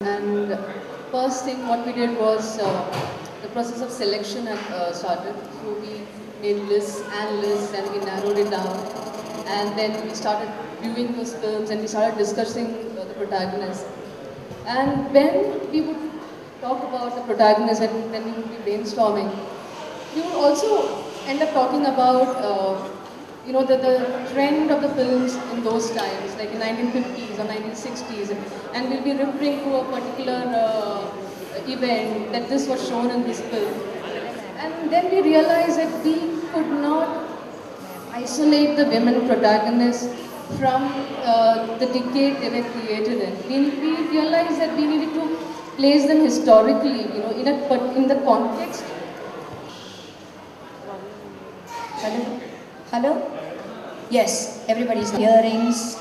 And first thing what we did was the process of selection had started. So we made lists and we narrowed it down. And then we started viewing those films and we started discussing the protagonists. And when we would talk about the protagonist and when we would be brainstorming, we would also end up talking about the trend of the films in those times, like in 1950s or 1960s, and we'll be referring to a particular event that this was shown in this film. And then we realized that we could not isolate the women protagonists from the decade they were created in. We realized that we needed to place them historically, in the context. Hello? Hello? Yes, everybody's earrings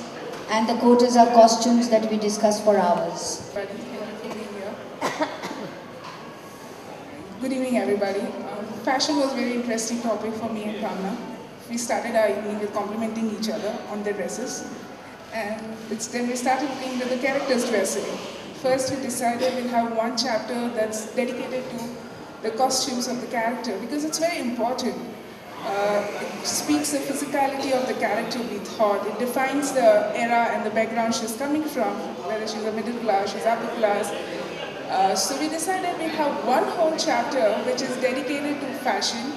and the quotas are costumes that we discussed for hours. Good evening, everybody. Fashion was a very interesting topic for me and Kamna. We started our evening with complimenting each other on their dresses. And then we started looking at the characters' dressing. First, we decided we'll have one chapter that's dedicated to the costumes of the character because it's very important. It speaks the physicality of the character, we thought. It defines the era and the background she's coming from, whether she's a middle class, she's upper class. So we decided we'd have one whole chapter which is dedicated to fashion,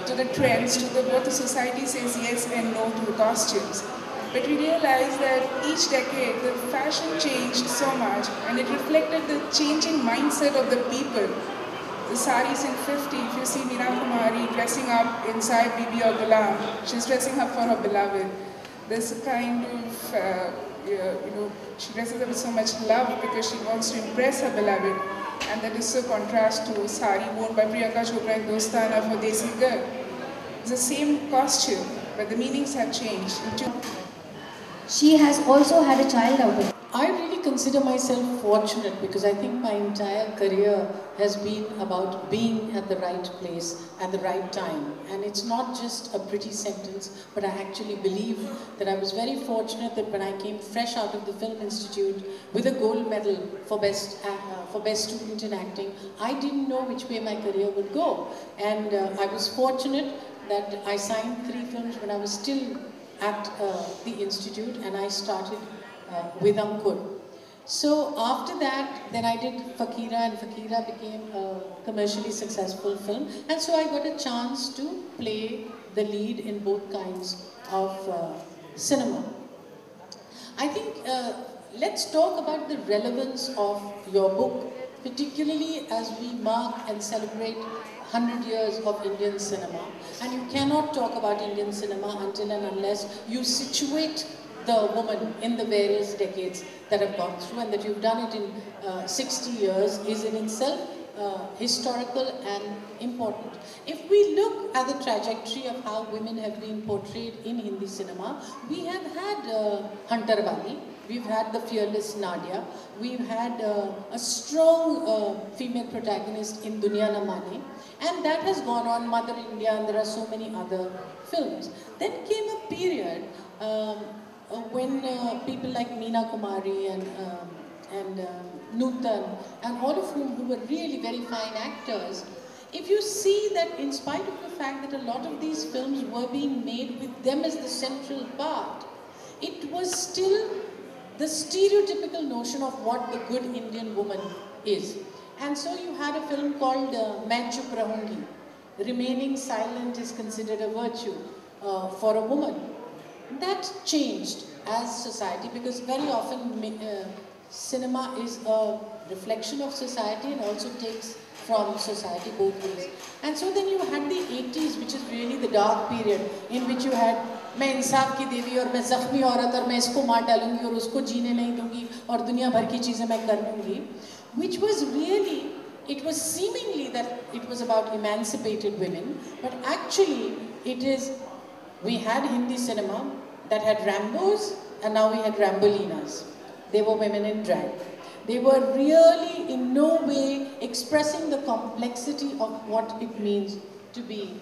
to the trends, to what the society says yes and no to the costumes. But we realized that each decade the fashion changed so much and it reflected the changing mindset of the people. The saris in 50, if you see Meena Kumari dressing up inside Bibi or Ghulam, she's dressing up for her beloved. There's a kind of, she dresses up with so much love because she wants to impress her beloved. And that is so contrast to sari worn by Priyanka Chopra in Dostana for Desi Girl. It's the same costume, but the meanings have changed. She has also had a child out of it. I really consider myself fortunate because I think my entire career has been about being at the right place at the right time. And it's not just a pretty sentence, but I actually believe that I was very fortunate that when I came fresh out of the Film Institute with a gold medal for best student in acting, I didn't know which way my career would go. And I was fortunate that I signed 3 films when I was still at the Institute, and I started with Ankur. So after that, then I did Fakira, and Fakira became a commercially successful film. And so I got a chance to play the lead in both kinds of cinema. I think let's talk about the relevance of your book, particularly as we mark and celebrate 100 years of Indian cinema. And you cannot talk about Indian cinema until and unless you situate the woman in the various decades that have gone through, and that you've done it in 60 years is in itself historical and important. If we look at the trajectory of how women have been portrayed in Hindi cinema, we have had Hunter Wali, we've had the fearless Nadia, we've had a strong female protagonist in Duniya Na Mane, and that has gone on, Mother India, and there are so many other films. Then came a period when people like Meena Kumari and Nutan, and all of whom who were really very fine actors, if you see that in spite of the fact that a lot of these films were being made with them as the central part, it was still the stereotypical notion of what the good Indian woman is. And so you had a film called Main Chup Rahungi. Remaining silent is considered a virtue for a woman. That changed as society, because very often cinema is a reflection of society and also takes from society both ways. And so then you had the 80s, which is really the dark period, in which you had मैं इंसाफ की देवी और मैं ज़ख्मी औरत और मैं इसको मार डालूंगी और उसको जीने नहीं दूंगी और दुनिया भर की चीज़ें मैं कर लूंगी, which was really, it was seemingly that it was about emancipated women, but actually it is, we had Hindi cinema that had Rambos and now we had Rambolinas. They were women in drag. They were really in no way expressing the complexity of what it means to be